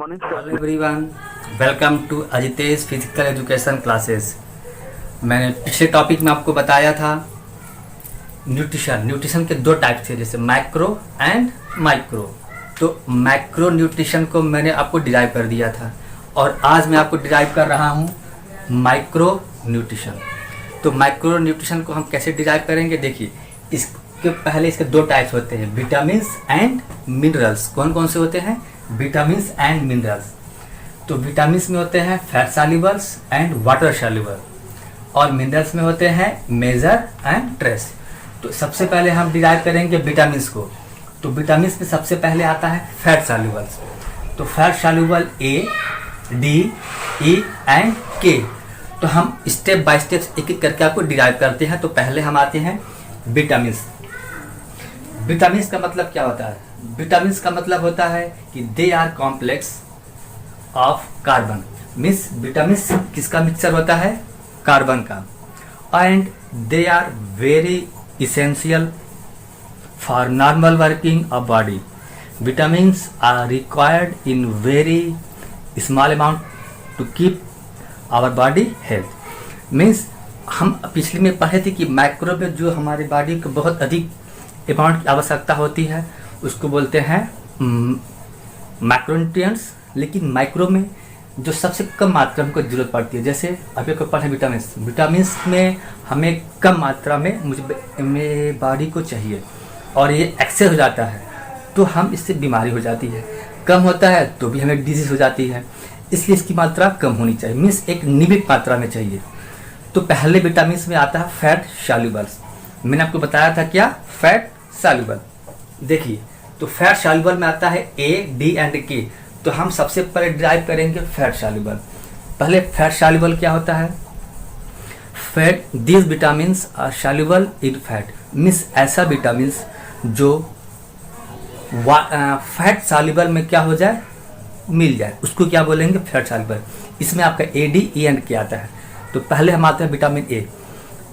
Morning hello everyone, welcome to Ajitesh physical education classes. मैंने पिछले topic में आपको बताया था न्यूट्रिशन के दो टाइप थे, जैसे मैक्रो एंड माइक्रो। तो मैक्रो न्यूट्रिशन को मैंने आपको डिराइव कर दिया था और आज मैं आपको डिराइव कर रहा हूँ माइक्रो न्यूट्रिशन। तो माइक्रो न्यूट्रिशन को हम कैसे डिराइव करेंगे, देखिए इसके पहले इसके दो टाइप्स होते हैं, विटामिन्स एंड मिनरल्स। कौन कौन से होते हैं? Vitamins and minerals. तो विटामिन्स में होते हैं फैट सॉल्युबल्स एंड वाटर सॉल्युबल, और मिनरल्स में होते हैं मेजर एंड ट्रेस। तो सबसे पहले हम डिराइव करेंगे विटामिन्स को। तो विटामिन्स में सबसे पहले आता है फैट सॉल्युबल्स। तो fat soluble A, D, E and के। तो हम स्टेप बाय स्टेप एक एक करके आपको डिराइव करते हैं। तो पहले हम आते हैं विटामिन्स। विटामिन्स का मतलब क्या होता है? विटामिन्स का मतलब होता है कि they are complex of carbon. Means vitamins किसका मिक्सचर होता है? कार्बन का। And they are very essential for normal working of body. Vitamins are required in very small amount to keep our body health. Means हम पिछले में पढ़े थे कि माइक्रो में जो हमारी बॉडी को बहुत अधिक अमाउंट की आवश्यकता होती है उसको बोलते हैं मैक्रोन्यूट्रिएंट्स। लेकिन माइक्रो में जो सबसे कम मात्रा में हमको जरूरत पड़ती है, जैसे अभी को पढ़े विटामिन्स। विटामिन्स में हमें कम मात्रा में मेरे बॉडी को चाहिए और ये एक्सेस हो जाता है तो हम इससे बीमारी हो जाती है। कम होता है तो भी हमें डिजीज हो जाती है, इसलिए इसकी मात्रा कम होनी चाहिए। मीन्स एक नियमित मात्रा में चाहिए। तो पहले विटामिन्स में आता है फैट सॉल्युबल्स। मैंने आपको बताया था क्या? Fat soluble. देखिए, तो फैट सॉल्युबल में आता है ए, डी एंड के। तो हम सबसे पहले डिराइव करेंगे फैट सॉल्युबल। पहले फैट सॉल्युबल क्या होता है? Fat, these vitamins are soluble in fat. Means ऐसा विटामिन्स जो फैट सॉल्युबल में क्या हो जाए, मिल जाए, उसको क्या बोलेंगे? Fat soluble. इसमें आपका ए, डी, ई एंड के आता है। तो पहले हम आते हैं विटामिन ए।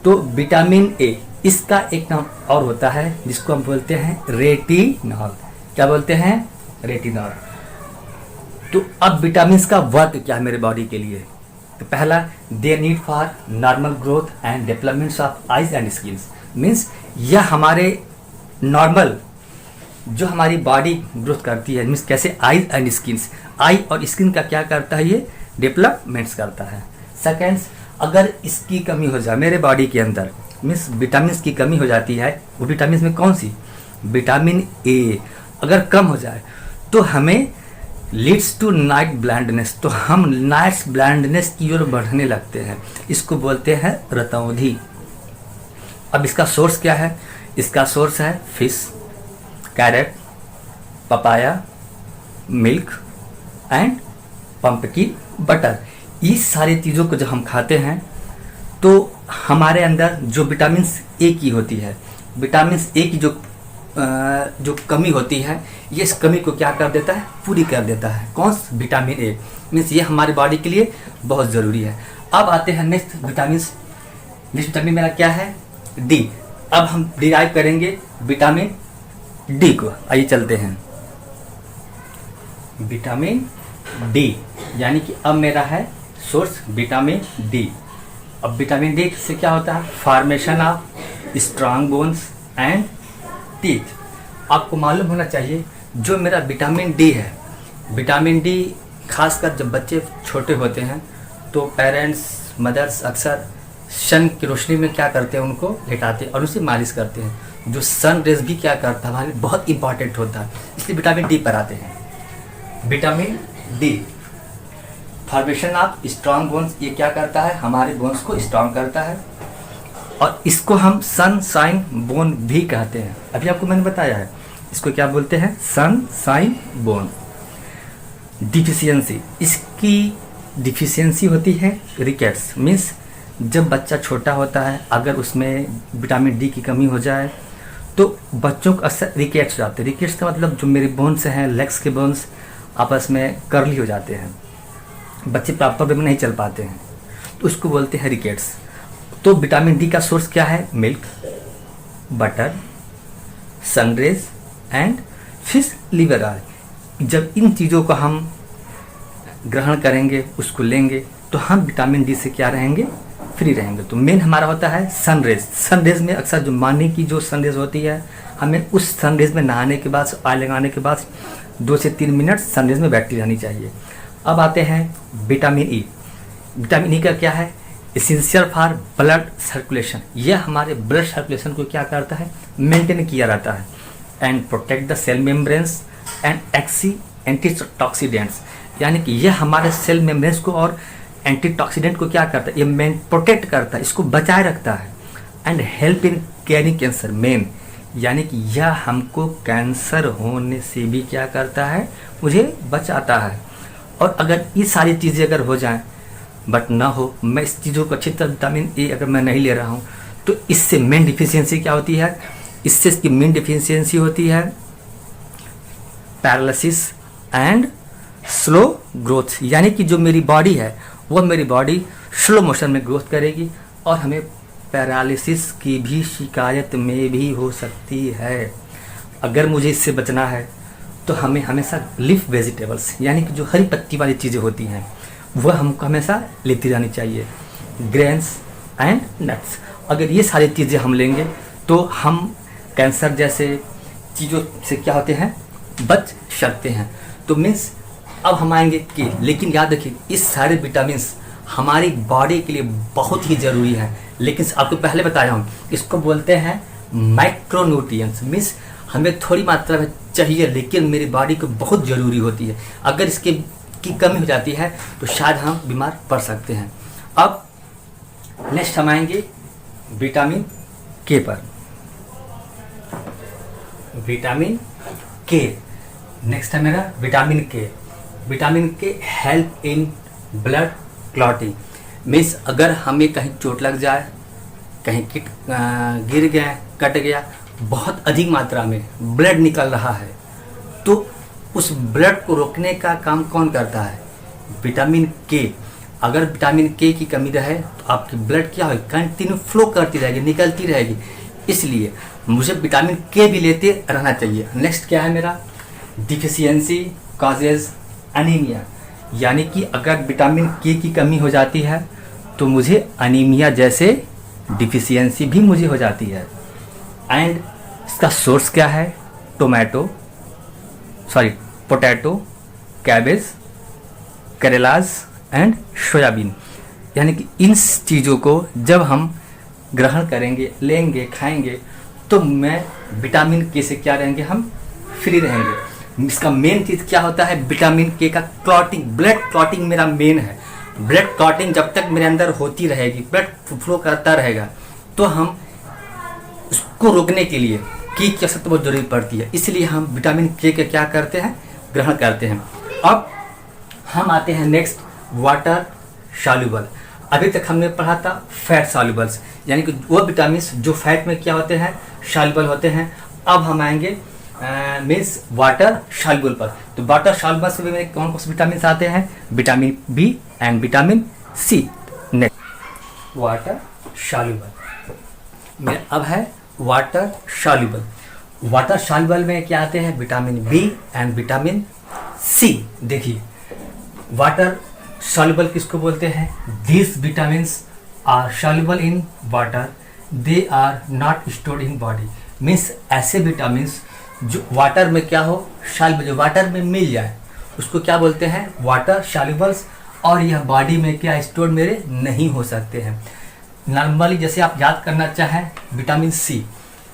तो विटामिन ए, इसका एक नाम और होता है जिसको हम बोलते हैं रेटिनॉल। क्या बोलते हैं? रेटिनॉल। तो अब विटामिन्स का वर्क क्या है मेरे बॉडी के लिए? तो पहला, they need for normal growth and developments of eyes and skins. Means यह हमारे नॉर्मल जो हमारी बॉडी ग्रोथ करती है, मीन्स कैसे? Eyes and skins. आई और स्किन का क्या करता है? ये डेवलपमेंट्स करता है। सेकेंड्स, अगर इसकी कमी हो जाए मेरे बॉडी के अंदर, मीन्स विटामिन्स की कमी हो जाती है, वो विटामिन्स में कौन सी? विटामिन ए अगर कम हो जाए तो हमें लीड्स टू नाइट ब्लाइंडनेस। तो हम नाइट ब्लाइंडनेस की ओर बढ़ने लगते हैं। इसको बोलते हैं रतौंधी। अब इसका सोर्स क्या है? इसका सोर्स है fish, carrot, papaya, milk and pumpkin butter. इस सारी चीज़ों को जब हम खाते हैं तो हमारे अंदर जो विटामिन ए की होती है, विटामिन ए की जो कमी होती है, ये इस कमी को क्या कर देता है? पूरी कर देता है। कौन? Vitamin A. मीन्स ये हमारी बॉडी के लिए बहुत ज़रूरी है। अब आते हैं नेक्स्ट विटामिन। नेक्स्ट विटामिन मेरा क्या है? डी। अब हम डिराइव करेंगे विटामिन डी को। आइए चलते हैं विटामिन डी, यानी कि अब मेरा है सोर्स विटामिन डी। अब विटामिन डी से क्या होता है? Formation of strong bones and teeth. आपको मालूम होना चाहिए जो मेरा विटामिन डी है, विटामिन डी खासकर जब बच्चे छोटे होते हैं तो पेरेंट्स, मदर्स अक्सर सन की रोशनी में क्या करते हैं? उनको लेटाते हैं और उसे मालिश करते हैं। जो सन रेज भी क्या करता है हमारे बहुत इंपॉर्टेंट होता है, इसलिए विटामिन डी पर आते हैं। Vitamin D, formation of strong bones. ये क्या करता है? हमारे बोन्स को स्ट्रॉन्ग करता है और इसको हम सनशाइन बोन भी कहते हैं। अभी आपको मैंने बताया है इसको क्या बोलते हैं? Sunshine bone. डिफिशियंसी, इसकी डिफिशियंसी होती है रिकेट्स। मीन्स जब बच्चा छोटा होता है अगर उसमें विटामिन डी की कमी हो जाए तो बच्चों को अक्सर रिकेट्स हो जाते हैं। रिकेट्स का मतलब जो मेरे बोन्स हैं, लेग्स के बोन्स आपस में कर्ली हो जाते हैं, बच्चे प्रॉपर वे में नहीं चल पाते हैं, तो उसको बोलते हैं रिकेट्स। तो विटामिन डी का सोर्स क्या है? Milk, butter, sun rays and fish liver oil. जब इन चीज़ों को हम ग्रहण करेंगे, उसको लेंगे, तो हम विटामिन डी से क्या रहेंगे, फ्री रहेंगे। तो मेन हमारा होता है सनरेज। सनरेज में अक्सर जो मॉर्निंग की जो सनरेज होती है, हमें उस सनरेज में नहाने के बाद, ऑयल लगाने के बाद 2 से 3 मिनट सनरेज में बैठी रहनी चाहिए। अब आते हैं विटामिन ई। विटामिन ई का क्या है, एसेंशियल फॉर ब्लड सर्कुलेशन। यह हमारे ब्लड सर्कुलेशन को क्या करता है, मेंटेन किया रहता है। And protect the cell membranes and antioxidants, यानी कि यह हमारे सेल मेम्ब्रेन्स को और एंटीटॉक्सीडेंट को क्या करता है, ये प्रोटेक्ट करता है, इसको बचाए रखता है। And help in carrying cancer main, यानी कि यह हमको कैंसर होने से भी क्या करता है, मुझे बचाता है। और अगर ये सारी चीज़ें अगर हो जाएं बट ना हो, मैं इस चीज़ों को अच्छी तरह विटामिन ए अगर मैं नहीं ले रहा हूँ, तो इससे मेन डिफिशियंसी क्या होती है, इससे इसकी मेन डिफिशियंसी होती है पैरालिसिस एंड स्लो ग्रोथ, यानी कि जो मेरी बॉडी है वह मेरी बॉडी स्लो मोशन में ग्रोथ करेगी और हमें पैरालिसिस की भी शिकायत में भी हो सकती है। अगर मुझे इससे बचना है तो हमें हमेशा लीफ वेजिटेबल्स, यानी कि जो हरी पत्ती वाली चीज़ें होती हैं वह हमको हमेशा लेती रहनी चाहिए। ग्रेन्स एंड नट्स, अगर ये सारी चीज़ें हम लेंगे तो हम कैंसर जैसे चीज़ों से क्या होते हैं, बच सकते हैं। तो मीन्स अब हम आएंगे कि, लेकिन याद रखिए इस सारे विटामिन्स हमारी बॉडी के लिए बहुत ही ज़रूरी है। लेकिन आपको पहले बताया हूँ, इसको बोलते हैं माइक्रोन्यूट्रिएंट्स। मीन्स हमें थोड़ी मात्रा में चाहिए लेकिन मेरी बॉडी को बहुत ज़रूरी होती है। अगर इसके की कमी हो जाती है तो शायद हम बीमार पड़ सकते हैं। अब नेक्स्ट हम आएंगे विटामिन के पर। विटामिन के नेक्स्ट है मेरा विटामिन के। विटामिन के help in blood clotting, means अगर हमें कहीं चोट लग जाए, कहीं गिर गया, कट गया, बहुत अधिक मात्रा में ब्लड निकल रहा है, तो उस ब्लड को रोकने का काम कौन करता है, विटामिन के। अगर विटामिन के की कमी रहे तो आपकी ब्लड क्या होगी, कंटिन्यू फ्लो करती रहेगी, निकलती रहेगी। इसलिए मुझे विटामिन के भी लेते रहना चाहिए। नेक्स्ट क्या है मेरा, डिफिशियंसी कॉजेज अनीमिया, यानी कि अगर विटामिन के की कमी हो जाती है तो मुझे अनीमिया जैसे डिफिशियंसी भी मुझे हो जाती है। एंड इसका सोर्स क्या है, पोटैटो, कैबेज, करेलाज एंड सोयाबीन, यानी कि इन चीज़ों को जब हम ग्रहण करेंगे, लेंगे, खाएंगे, तो मैं विटामिन के से क्या रहेंगे, हम फ्री रहेंगे। इसका मेन चीज़ क्या होता है, विटामिन के का क्लॉटिंग, ब्लड क्लॉटिंग मेरा मेन है। ब्लड क्लॉटिंग जब तक मेरे अंदर होती रहेगी, ब्लड फ्लो करता रहेगा, तो हम उसको रोकने के लिए की कसरत बहुत जरूरी पड़ती है। इसलिए हम विटामिन के क्या करते हैं, ग्रहण करते हैं। अब हम आते हैं नेक्स्ट वाटर सॉल्युबल। अभी तक हमने पढ़ा था फैट सॉल्युबल्स, यानी कि वो विटामिन जो फैट में क्या होते हैं, सॉल्युबल होते हैं। अब हम आएंगे मीन्स वाटर सॉल्युबल पर। तो वाटर सॉल्युबल से भी कौन कौन से विटामिन आते हैं, vitamin B and vitamin C. Next water soluble में अब है वाटर सॉल्युबल। वाटर सॉल्युबल में क्या आते हैं, vitamin B and vitamin C. देखिए वाटर सॉल्युबल किसको बोलते हैं, this vitamins are soluble in water, they are not stored in body. Means ऐसे विटामिन्स जो वाटर में क्या हो, सॉल्युबल, जो वाटर में मिल जाए उसको क्या बोलते हैं, वाटर सॉल्युबल्स। और यह बॉडी में क्या स्टोर मेरे नहीं हो सकते हैं। नॉर्मली जैसे आप याद करना चाहें विटामिन सी,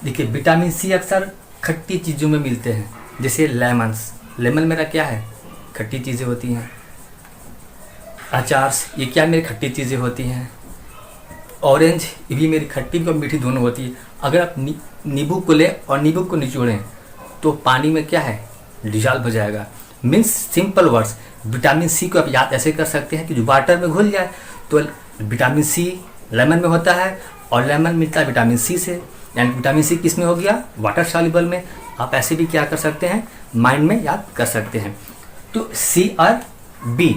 देखिए विटामिन सी अक्सर खट्टी चीज़ों में मिलते हैं, जैसे लेमन्स, लेमन मेरा क्या है, खट्टी चीज़ें होती हैं। अचार्स, ये क्या मेरी खट्टी चीज़ें होती हैं। ऑरेंज, ये भी मेरी खट्टी और मीठी दोनों होती है। अगर आप नींबू को ले और नींबू को निचोड़ें तो पानी में क्या है, डिजॉल्व हो जाएगा। Means simple words, vitamin C को आप याद ऐसे कर सकते हैं कि जो वाटर में घुल जाए, तो विटामिन सी लेमन में होता है और लेमन मिलता है विटामिन सी से, यानी विटामिन सी किस में हो गया, वाटर सॉल्युबल में। आप ऐसे भी क्या कर सकते हैं, माइंड में याद कर सकते हैं। तो सी और बी,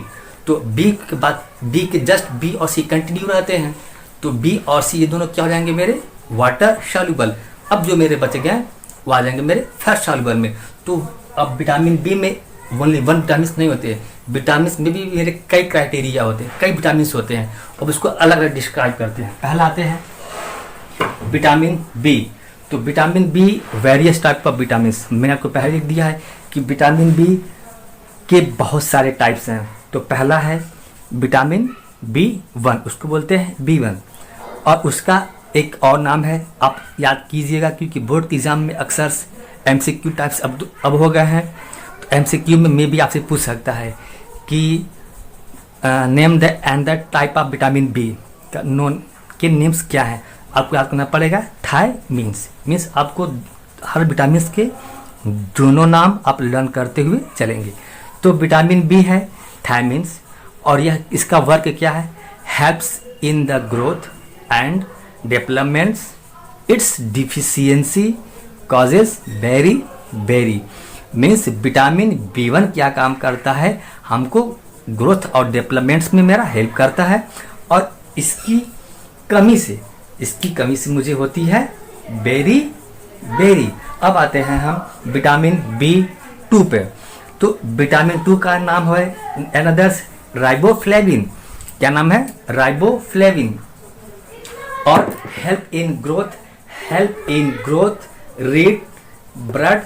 तो बी के बाद बी के जस्ट बी और सी कंटिन्यू रहते हैं, तो बी और सी ये दोनों क्या हो जाएंगे मेरे, वाटर सॉल्युबल। अब जो मेरे बच गए वो आ जाएंगे मेरे फैट सॉल्युबल में। तो अब विटामिन बी में ओनली वन विटामिन नहीं होते हैं, विटामिन में भी मेरे कई क्राइटेरिया होते हैं, कई विटामिन होते हैं, अब उसको अलग अलग डिस्क्राइब करते हैं। पहला आते हैं विटामिन बी। तो vitamin be various type of vitamin, मैंने आपको पहले लिख दिया है कि विटामिन बी के बहुत सारे टाइप्स हैं। तो पहला है विटामिन B1, उसको बोलते हैं B1, और उसका एक और नाम है, आप याद कीजिएगा क्योंकि बोर्ड एग्जाम में अक्सर MCQ टाइप्स अब हो गए हैं। तो MCQ में भी आपसे पूछ सकता है कि name the and the type of vitamin B का नोन के नेम्स क्या है, आपको याद करना पड़ेगा। मीन्स आपको हर विटामिन के दोनों नाम आप लर्न करते हुए चलेंगे। तो विटामिन बी है थायमीन्स, और यह इसका वर्क क्या है, helps in the growth and developments, it's deficiency causes very means vitamin B1 क्या काम करता है, हमको ग्रोथ और डेवलपमेंट्स में मेरा हेल्प करता है, और इसकी कमी से मुझे होती है बेरी। अब आते हैं हम विटामिन B2 पे। तो विटामिन 2 का नाम है अनदर राइबोफ्लेविन। क्या नाम है, राइबोफ्लेविन, और help in growth red blood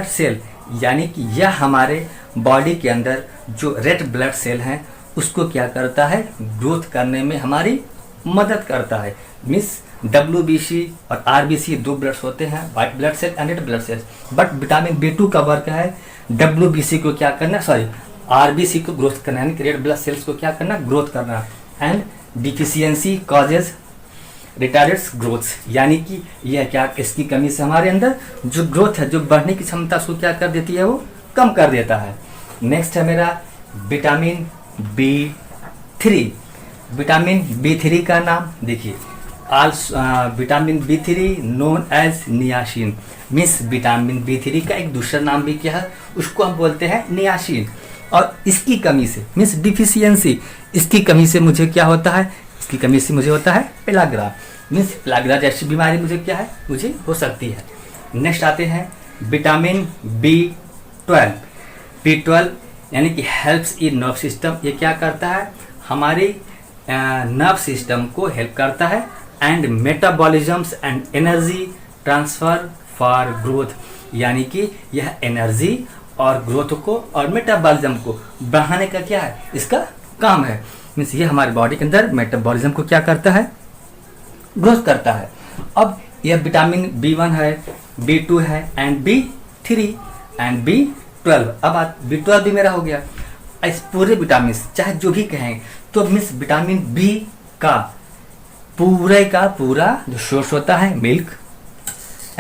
cell, यानी कि यह हमारे बॉडी के अंदर जो रेड ब्लड सेल हैं उसको क्या करता है, ग्रोथ करने में हमारी मदद करता है। मीन्स WBC और RBC दो ब्लड्स होते हैं, white blood cell and red blood cell, but vitamin B2 का वर्क है WBC को क्या करना, RBC को ग्रोथ करना, यानी कि रेड ब्लड सेल्स को क्या करना, ग्रोथ करना, and deficiency causes retards growth, यानी कि यह क्या, इसकी कमी से हमारे अंदर जो ग्रोथ है, जो बढ़ने की क्षमता उसको क्या कर देती है, वो कम कर देता है। नेक्स्ट है मेरा विटामिन B3। विटामिन B3 का नाम देखिए, vitamin B3 known as niacin, means vitamin B3 का एक दूसरा नाम भी क्या है, उसको हम बोलते हैं नियासिन। और इसकी कमी से मीन्स डिफिशियंसी, इसकी कमी से मुझे क्या होता है, इसकी कमी से मुझे होता है पेलाग्रा, मीन्स पेलाग्रा जैसी बीमारी मुझे क्या है, मुझे हो सकती है। नेक्स्ट आते हैं विटामिन B12 यानी कि हेल्प्स इन नर्व सिस्टम। ये क्या करता है, हमारे नर्व सिस्टम को हेल्प करता है, and metabolisms and energy transfer for growth, यानी कि यह एनर्जी और ग्रोथ को और मेटाबॉलिज्म को बढ़ाने का क्या है, इसका काम है। मीन्स ये हमारे बॉडी के अंदर मेटाबॉलिज्म को क्या करता है, ग्रोथ करता है। अब यह विटामिन B1 है, B2 है, एंड B3 एंड B12। अब B12 भी मेरा हो गया। इस पूरे विटामिन चाहे जो भी कहें, तो मीन्स विटामिन B का पूरा जो सोर्स होता है milk,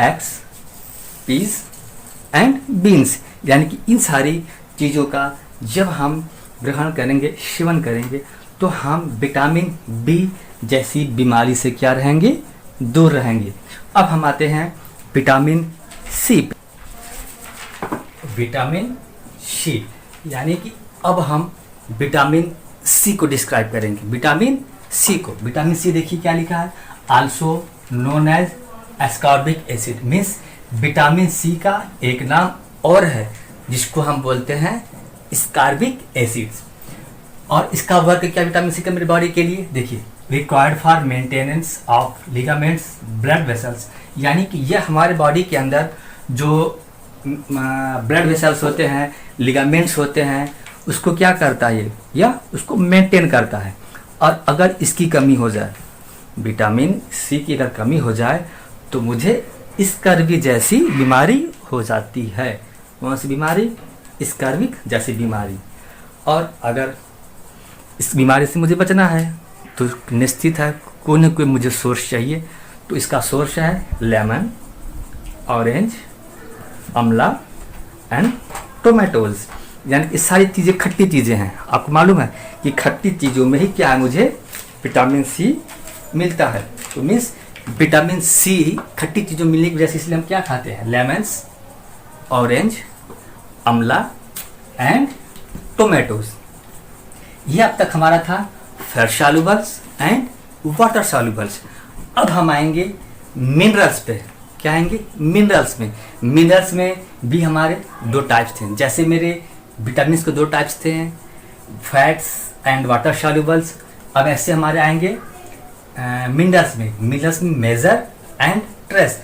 eggs, peas and beans, यानी कि इन सारी चीज़ों का जब हम ग्रहण करेंगे, सेवन करेंगे, तो हम विटामिन B जैसी बीमारी से क्या रहेंगे, दूर रहेंगे। अब हम आते हैं विटामिन C। विटामिन C यानी कि अब हम विटामिन C को डिस्क्राइब करेंगे। विटामिन C देखिए क्या लिखा है, also known as ascorbic acid, means vitamin C का एक नाम और है जिसको हम बोलते हैं स्कॉर्बिक एसिड। और इसका वर्क क्या विटामिन C का मेरी बॉडी के लिए, देखिए, required for maintenance of ligaments blood vessels, यानी कि यह हमारे बॉडी के अंदर जो ब्लड वेसल्स होते हैं, लिगामेंट्स होते हैं, उसको क्या करता है, या उसको मेंटेन करता है। और अगर इसकी कमी हो जाए, विटामिन C की अगर कमी हो जाए, तो मुझे स्कर्वी जैसी बीमारी हो जाती है। कौन सी बीमारी, स्कर्विक जैसी बीमारी। और अगर इस बीमारी से मुझे बचना है, तो निश्चित है कोई न कोई मुझे सोर्स चाहिए। तो इसका सोर्स है लेमन, ऑरेंज, अमला एंड टोमेटोज, यानी कि सारी चीज़ें खट्टी चीज़ें हैं। आपको मालूम है कि खट्टी चीज़ों में ही क्या है, मुझे विटामिन C मिलता है। तो मीन्स विटामिन C खट्टी चीज़ों मिलने की वजह से इसलिए हम क्या खाते हैं, लेमन्स, ऑरेंज, अमला एंड टोमेटोज। ये अब तक हमारा था फैट सॉल्युबल्स एंड वाटर सॉल्युबल्स। अब हम आएंगे मिनरल्स पे। क्या आएंगे, मिनरल्स में भी हमारे दो टाइप्स थे। जैसे मेरे विटामिन के दो टाइप्स थे, फैट्स एंड वाटर सॉल्युबल्स। अब ऐसे हमारे आएंगे मिनरल्स में मेजर एंड ट्रेस।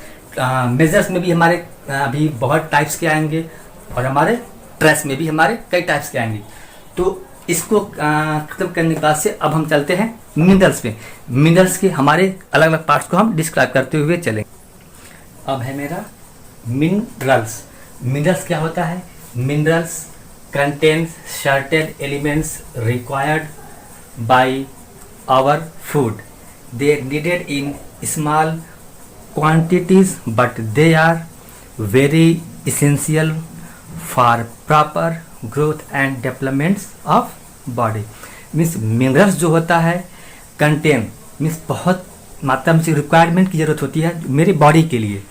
मेजर्स में भी हमारे अभी बहुत टाइप्स के आएंगे और हमारे ट्रेस में भी हमारे कई टाइप्स के आएंगे। तो इसको खत्म करने के बाद से अब हम चलते हैं मिनरल्स में। मिनरल्स के हमारे अलग अलग पार्ट्स को हम डिस्क्राइब करते हुए चलेंगे। अब है मेरा मिनरल्स। मिनरल्स क्या होता है? Minerals contains certain elements required by our food. They needed in small quantities, but they are very essential for proper growth and developments of body. Means minerals जो होता है कंटेन मीन्स बहुत मात्रा में requirement की ज़रूरत होती है मेरी बॉडी के लिए,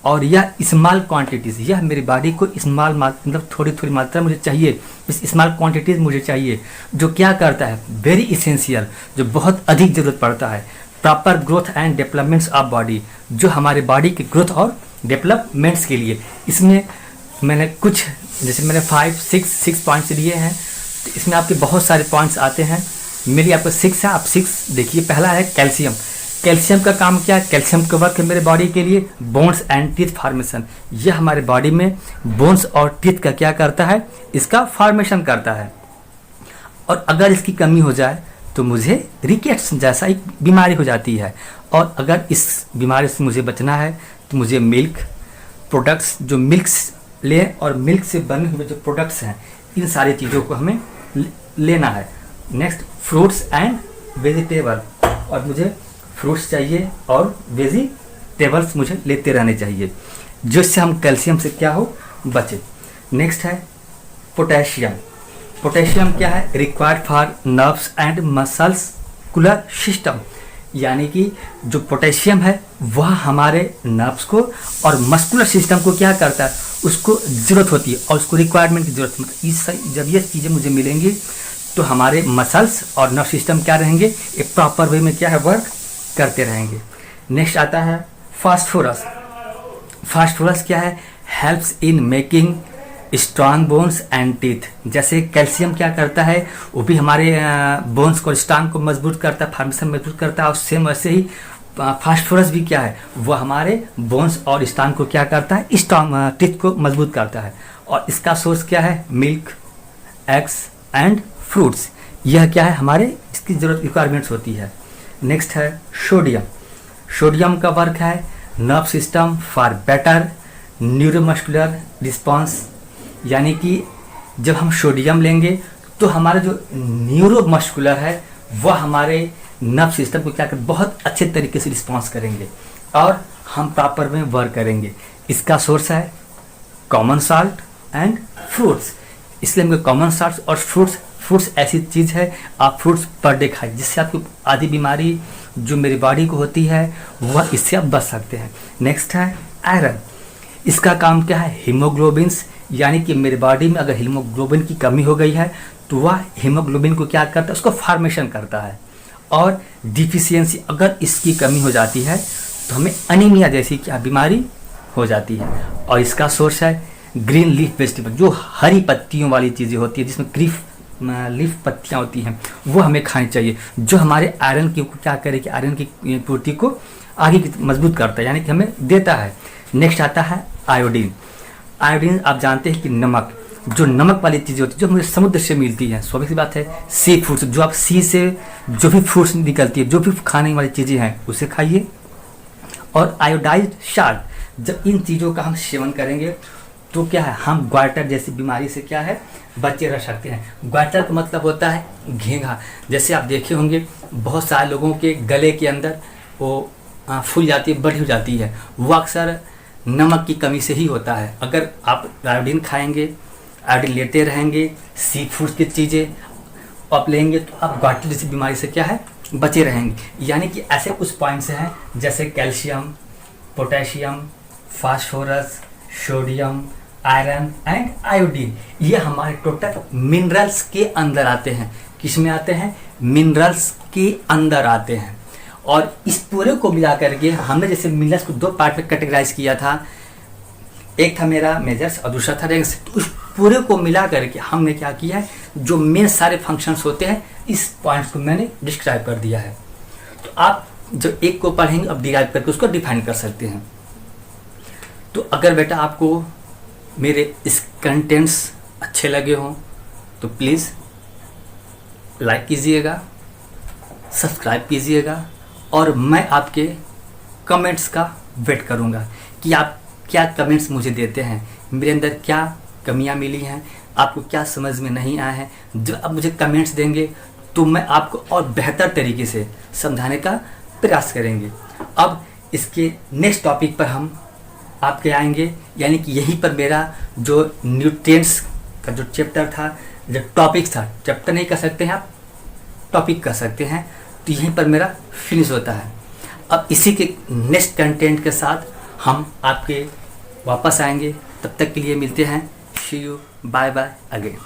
और यह स्मॉल क्वांटिटीज़, यह मेरी बॉडी को स्मॉल मतलब थोड़ी थोड़ी मात्रा मुझे चाहिए, इस स्मॉल क्वांटिटीज़ मुझे चाहिए, जो क्या करता है वेरी इसेंशियल, जो बहुत अधिक ज़रूरत पड़ता है proper growth and developments of body, जो हमारे बॉडी के ग्रोथ और डेवलपमेंट्स के लिए। इसमें मैंने कुछ जैसे मैंने 6 पॉइंट्स लिए हैं, तो इसमें आपके बहुत सारे पॉइंट्स आते हैं। मेरी आपको 6 है, आप 6 देखिए। पहला है कैल्शियम। कैल्शियम का काम क्या है? कैल्शियम का वर्क है मेरे बॉडी के लिए बोन्स एंड टीथ फॉर्मेशन। यह हमारे बॉडी में बोन्स और टीथ का क्या करता है? इसका फॉर्मेशन करता है। और अगर इसकी कमी हो जाए तो मुझे रिकेट्स जैसा एक बीमारी हो जाती है। और अगर इस बीमारी से मुझे बचना है तो मुझे मिल्क प्रोडक्ट्स, जो मिल्क लें और मिल्क से बने हुए जो प्रोडक्ट्स हैं, इन सारी चीज़ों को हमें लेना है। नेक्स्ट फ्रूट्स एंड वेजिटेबल, और मुझे फ्रूट्स चाहिए और वेजिटेबल्स मुझे लेते रहने चाहिए, जिससे हम कैल्शियम से क्या हो बचे। नेक्स्ट है पोटेशियम। पोटेशियम क्या है? Required for nerves and muscular system, यानी कि जो पोटेशियम है वह हमारे नर्व्स को और मस्कुलर सिस्टम को क्या करता है, उसको ज़रूरत होती है और उसको रिक्वायरमेंट की ज़रूरत, मतलब जब ये चीज़ें मुझे मिलेंगी तो हमारे मसल्स और नर्व सिस्टम क्या रहेंगे, एक प्रॉपर वे में क्या है वर्क करते रहेंगे। नेक्स्ट आता है फास्फोरस। फास्फोरस क्या है? Helps in making strong bones and teeth. जैसे कैल्शियम क्या करता है, वो भी हमारे बोन्स को स्ट्रॉन्ग को मजबूत करता है, फॉर्मेशन मजबूत करता है, और सेम वैसे ही फास्फोरस भी क्या है, वह हमारे बोन्स और स्ट्रॉन्ग को क्या करता है, स्ट्रॉन्ग टीथ को मजबूत करता है। और इसका सोर्स क्या है? Milk, eggs and fruits. यह क्या है, हमारे इसकी जरूरत रिक्वायरमेंट्स होती है। नेक्स्ट है सोडियम। सोडियम का वर्क है nerve system for better neuromuscular response, यानी कि जब हम सोडियम लेंगे तो हमारा जो न्यूरोमस्कुलर है वह हमारे नर्व सिस्टम को क्या कर बहुत अच्छे तरीके से रिस्पॉन्स करेंगे और हम प्रॉपर में वर्क करेंगे। इसका सोर्स है कॉमन साल्ट एंड फ्रूट्स, इसलिए हमको कॉमन साल्ट और फ्रूट्स ऐसी चीज़ है, आप फ्रूट्स पर डे खाइए, जिससे आपकी आधी बीमारी जो मेरी बॉडी को होती है वह इससे आप बच सकते हैं। नेक्स्ट है आयरन। इसका काम क्या है? हीमोग्लोबिन्स, यानी कि मेरी बॉडी में अगर हीमोग्लोबिन की कमी हो गई है तो वह हीमोग्लोबिन को क्या करता है, उसको फॉर्मेशन करता है। और डिफिशियंसी, अगर इसकी कमी हो जाती है तो हमें अनीमिया जैसी क्या बीमारी हो जाती है। और इसका सोर्स है ग्रीन लीफ वेजिटेबल, जो हरी पत्तियों वाली चीज़ें होती है, जिसमें लीफ पत्तियाँ होती हैं, वो हमें खानी चाहिए, जो हमारे आयरन की क्या करे कि आयरन की पूर्ति को आगे की मजबूत करता है, यानी कि हमें देता है। नेक्स्ट आता है आयोडीन। आयोडीन आप जानते हैं कि नमक, जो नमक वाली चीज़ें होती है जो हमें समुद्र से मिलती हैं, स्वाभाविक सी बात है सी फूड्स, जो आप सी से जो भी फ्रूट्स निकलती है, जो भी खाने वाली चीज़ें हैं उसे खाइए। और आयोडाइज्ड साल्ट, जब इन चीज़ों का हम सेवन करेंगे तो क्या है, हम ग्वाटर जैसी बीमारी से क्या है बचे रह सकते हैं। ग्वाटर का मतलब होता है घेंघा। जैसे आप देखे होंगे बहुत सारे लोगों के गले के अंदर वो फूल जाती है, बड़ी हो जाती है, वो अक्सर नमक की कमी से ही होता है। अगर आप आयोडीन खाएंगे, आयोडीन लेते रहेंगे, सी फूड्स की चीज़ें आप लेंगे तो आप ग्वाटर जैसी बीमारी से क्या है बचे रहेंगे। यानी कि ऐसे कुछ पॉइंट्स हैं जैसे calcium, potassium, phosphorus, sodium, iron and iodine, ये हमारे टोटल मिनरल्स के अंदर आते हैं। किस में आते हैं? मिनरल्स के अंदर आते हैं। और इस पूरे को मिला करके हमने जैसे मिनरल्स को दो पार्ट में कैटेगराइज किया था, एक था मेरा मेजर्स और दूसरा था रेंग्स। तो उस पूरे को मिला करके हमने क्या किया है, जो मेन सारे फंक्शंस होते हैं इस पॉइंट्स को मैंने डिस्क्राइब कर दिया है। तो आप जो एक को पढ़ेंगे अब डिराइव करके उसको डिफाइन कर सकते हैं। तो अगर बेटा आपको मेरे इस कंटेंट्स अच्छे लगे हों तो प्लीज़ लाइक कीजिएगा, सब्सक्राइब कीजिएगा और मैं आपके कमेंट्स का वेट करूंगा कि आप क्या कमेंट्स मुझे देते हैं, मेरे अंदर क्या कमियां मिली हैं, आपको क्या समझ में नहीं आया है। जब आप मुझे कमेंट्स देंगे तो मैं आपको और बेहतर तरीके से समझाने का प्रयास करेंगे। अब इसके नेक्स्ट टॉपिक पर हम आपके आएंगे, यानी कि यहीं पर मेरा जो न्यूट्रिएंट्स का जो चैप्टर था, जो टॉपिक था, चैप्टर नहीं कह सकते हैं आप, टॉपिक कह सकते हैं, तो यहीं पर मेरा फिनिश होता है। अब इसी के नेक्स्ट कंटेंट के साथ हम आपके वापस आएंगे, तब तक के लिए मिलते हैं। सी यू, बाय बाय अगेन।